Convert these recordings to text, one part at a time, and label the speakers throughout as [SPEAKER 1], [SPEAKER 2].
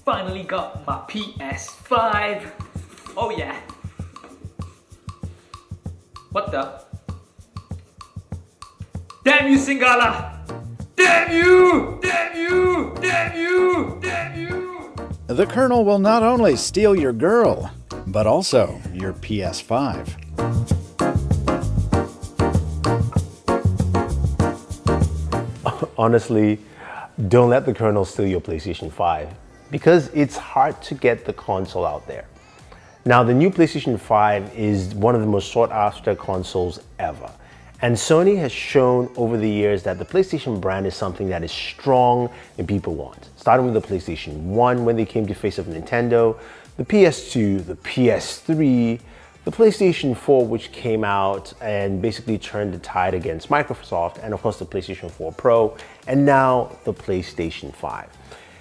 [SPEAKER 1] Finally got my PS5. Oh yeah. What the? Damn you, Singala! Damn you! Damn you! Damn you! Damn you!
[SPEAKER 2] The Colonel will not only steal your girl, but also your PS5.
[SPEAKER 3] Honestly, don't let the Colonel steal your PlayStation 5 because it's hard to get the console out there. Now, the new PlayStation 5 is one of the most sought after consoles ever. And Sony has shown over the years that the PlayStation brand is something that is strong and people want. Starting with the PlayStation 1 when they came to face of Nintendo, the PS2, the PS3, the PlayStation 4 which came out and basically turned the tide against Microsoft, and of course the PlayStation 4 Pro, and now the PlayStation 5.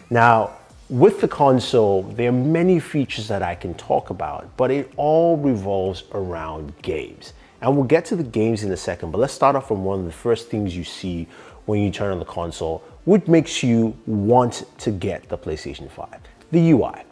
[SPEAKER 3] Now, with the console, there are many features that I can talk about, but it all revolves around games. And we'll get to the games in a second, but let's start off from one of the first things you see when you turn on the console, which makes you want to get the PlayStation 5, the UI.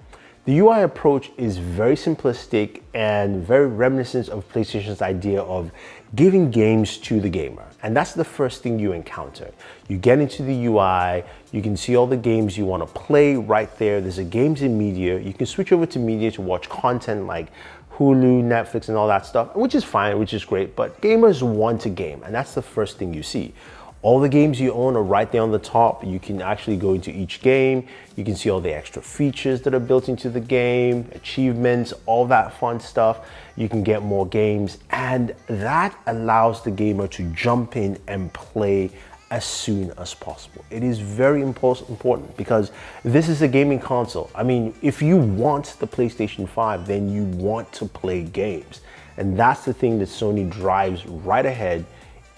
[SPEAKER 3] The UI approach is very simplistic and very reminiscent of PlayStation's idea of giving games to the gamer. And that's the first thing you encounter. You get into the UI, you can see all the games you want to play right there. There's a games in media. You can switch over to media to watch content like Hulu, Netflix, and all that stuff, which is fine, which is great, but gamers want to game, and that's the first thing you see. All the games you own are right there on the top. You can actually go into each game. You can see all the extra features that are built into the game, achievements, all that fun stuff. You can get more games, and that allows the gamer to jump in and play as soon as possible. It is very important because this is a gaming console. I mean, if you want the PlayStation 5, then you want to play games. And that's the thing that Sony drives right ahead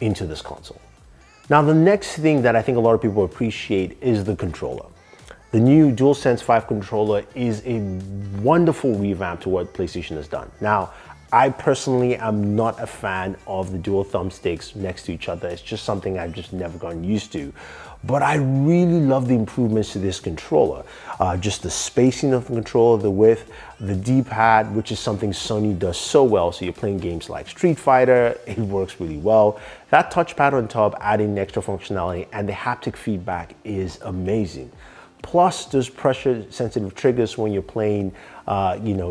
[SPEAKER 3] into this console. Now, the next thing that I think a lot of people appreciate is the controller. The new DualSense 5 controller is a wonderful revamp to what PlayStation has done. Now, I personally am not a fan of the dual thumbsticks next to each other. It's just something I've just never gotten used to. But I really love the improvements to this controller. Just the spacing of the controller, the width, the D-pad, which is something Sony does so well. So you're playing games like Street Fighter, it works really well. That touchpad on top, adding extra functionality, and the haptic feedback is amazing. Plus, there's pressure-sensitive triggers when you're playing,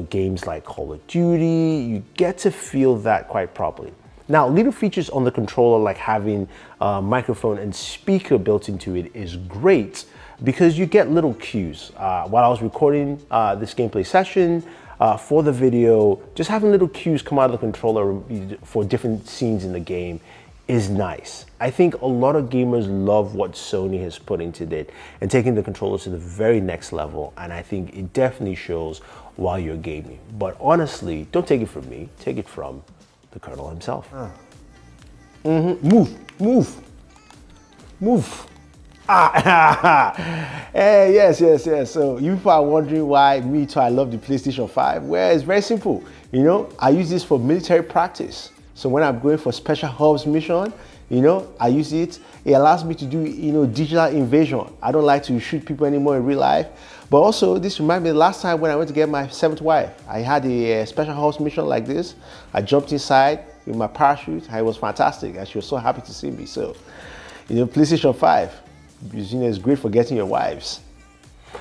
[SPEAKER 3] games like Call of Duty. You get to feel that quite properly. Now, little features on the controller like having a microphone and speaker built into it is great because you get little cues. While I was recording this gameplay session for the video, just having little cues come out of the controller for different scenes in the game is nice. I think a lot of gamers love what Sony has put into it and taking the controller to the very next level, and I think it definitely shows while you're gaming. But honestly, don't take it from me, take it from the Colonel himself. Move. Hey, yes. So you people are wondering why me too, I love the PlayStation 5. Well, it's very simple. I use this for military practice. So when I'm going for special ops mission, I use it. It allows me to do, digital invasion. I don't like to shoot people anymore in real life. But also, this reminds me of the last time when I went to get my 7th wife. I had a special ops mission like this. I jumped inside with my parachute. It was fantastic, and she was so happy to see me. So, PlayStation 5, it's great for getting your wives.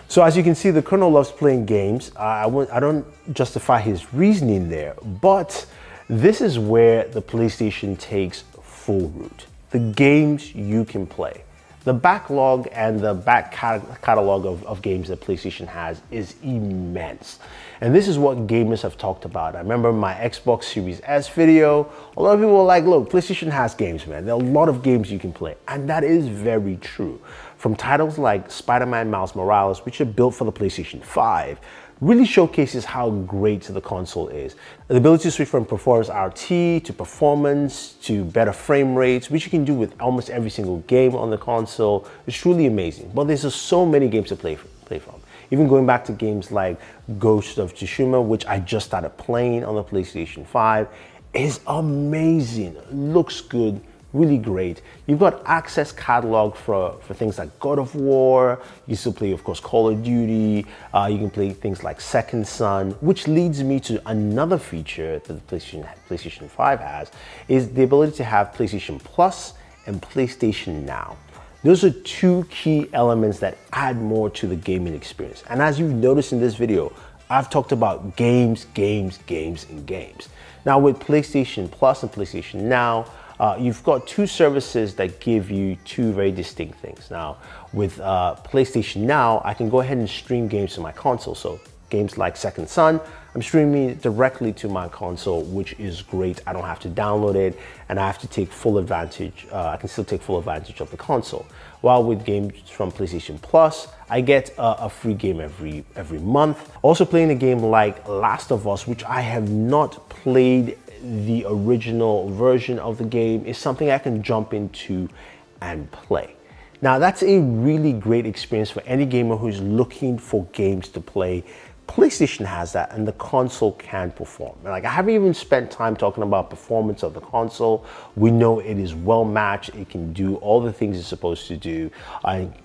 [SPEAKER 3] So as you can see, the Colonel loves playing games. I don't justify his reasoning there, but this is where the PlayStation takes full root. The games you can play. The backlog and the back catalog of games that PlayStation has is immense. And this is what gamers have talked about. I remember my Xbox Series S video. A lot of people were like, look, PlayStation has games, man. There are a lot of games you can play. And that is very true. From titles like Spider-Man Miles Morales, which are built for the PlayStation 5, really showcases how great the console is. The ability to switch from performance RT to performance to better frame rates, which you can do with almost every single game on the console, is truly amazing. But there's just so many games to play from. Even going back to games like Ghost of Tsushima, which I just started playing on the PlayStation 5, is amazing. Looks good, really great. You've got access catalog for things like God of War. You can still play, of course, Call of Duty. You can play things like Second Son, which leads me to another feature that the PlayStation 5 has, is the ability to have PlayStation Plus and PlayStation Now. Those are two key elements that add more to the gaming experience. And as you've noticed in this video, I've talked about games, games, games, and games. Now with PlayStation Plus and PlayStation Now, you've got two services that give you two very distinct things. Now with PlayStation Now, I can go ahead and stream games to my console. So games like Second Son, I'm streaming it directly to my console, which is great. I don't have to download it, and I have to take full advantage. I can still take full advantage of the console. While with games from PlayStation Plus, I get a free game every month. Also playing a game like Last of Us, which I have not played the original version of the game, is something I can jump into and play. Now that's a really great experience for any gamer who's looking for games to play. PlayStation has that, and the console can perform. Like, I haven't even spent time talking about performance of the console. We know it is well matched. It can do all the things it's supposed to do,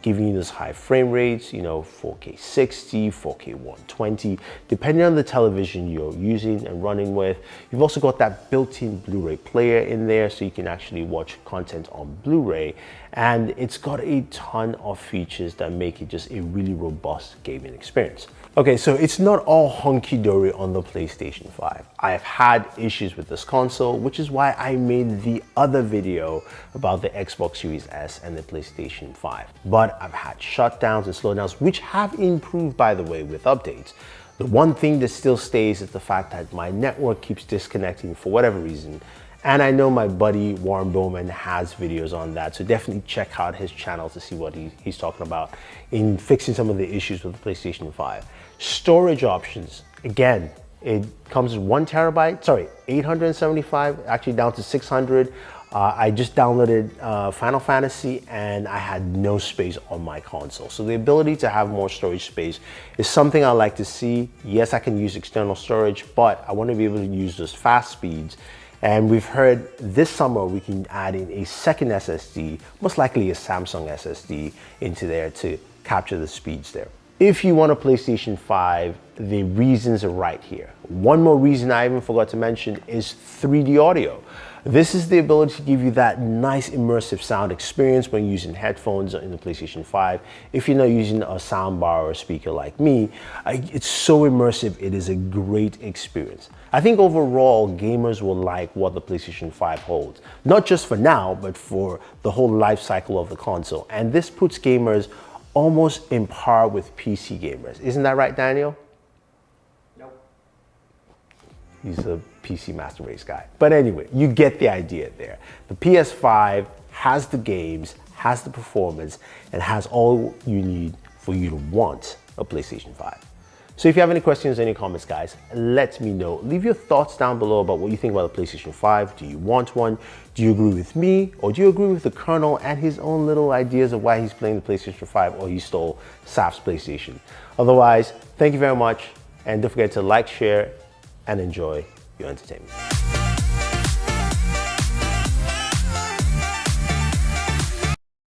[SPEAKER 3] giving you those high frame rates, 4K 60, 4K 120, depending on the television you're using and running with. You've also got that built-in Blu-ray player in there, so you can actually watch content on Blu-ray. And it's got a ton of features that make it just a really robust gaming experience. Okay, so it's not all hunky-dory on the PlayStation 5. I have had issues with this console, which is why I made the other video about the Xbox Series S and the PlayStation 5. But I've had shutdowns and slowdowns, which have improved, by the way, with updates. The one thing that still stays is the fact that my network keeps disconnecting for whatever reason. And I know my buddy Warren Bowman has videos on that, so definitely check out his channel to see what he's talking about in fixing some of the issues with the PlayStation 5. Storage options, again, it comes with 875, actually down to 600. I just downloaded Final Fantasy and I had no space on my console. So the ability to have more storage space is something I like to see. Yes, I can use external storage, but I want to be able to use those fast speeds. And we've heard this summer we can add in a second SSD, most likely a Samsung SSD, into there to capture the speeds there. If you want a PlayStation 5, the reasons are right here. One more reason I even forgot to mention is 3D audio. This is the ability to give you that nice immersive sound experience when using headphones in the PlayStation 5. If you're not using a soundbar or a speaker like me, it's so immersive, it is a great experience. I think overall, gamers will like what the PlayStation 5 holds. Not just for now, but for the whole life cycle of the console. And this puts gamers almost in par with PC gamers. Isn't that right, Daniel?
[SPEAKER 1] Nope.
[SPEAKER 3] He's a PC Master Race guy. But anyway, you get the idea there. The PS5 has the games, has the performance, and has all you need for you to want a PlayStation 5. So if you have any questions, any comments, guys, let me know. Leave your thoughts down below about what you think about the PlayStation 5. Do you want one? Do you agree with me? Or do you agree with the Colonel and his own little ideas of why he's playing the PlayStation 5, or he stole Saf's PlayStation? Otherwise, thank you very much. And don't forget to like, share, and enjoy your entertainment.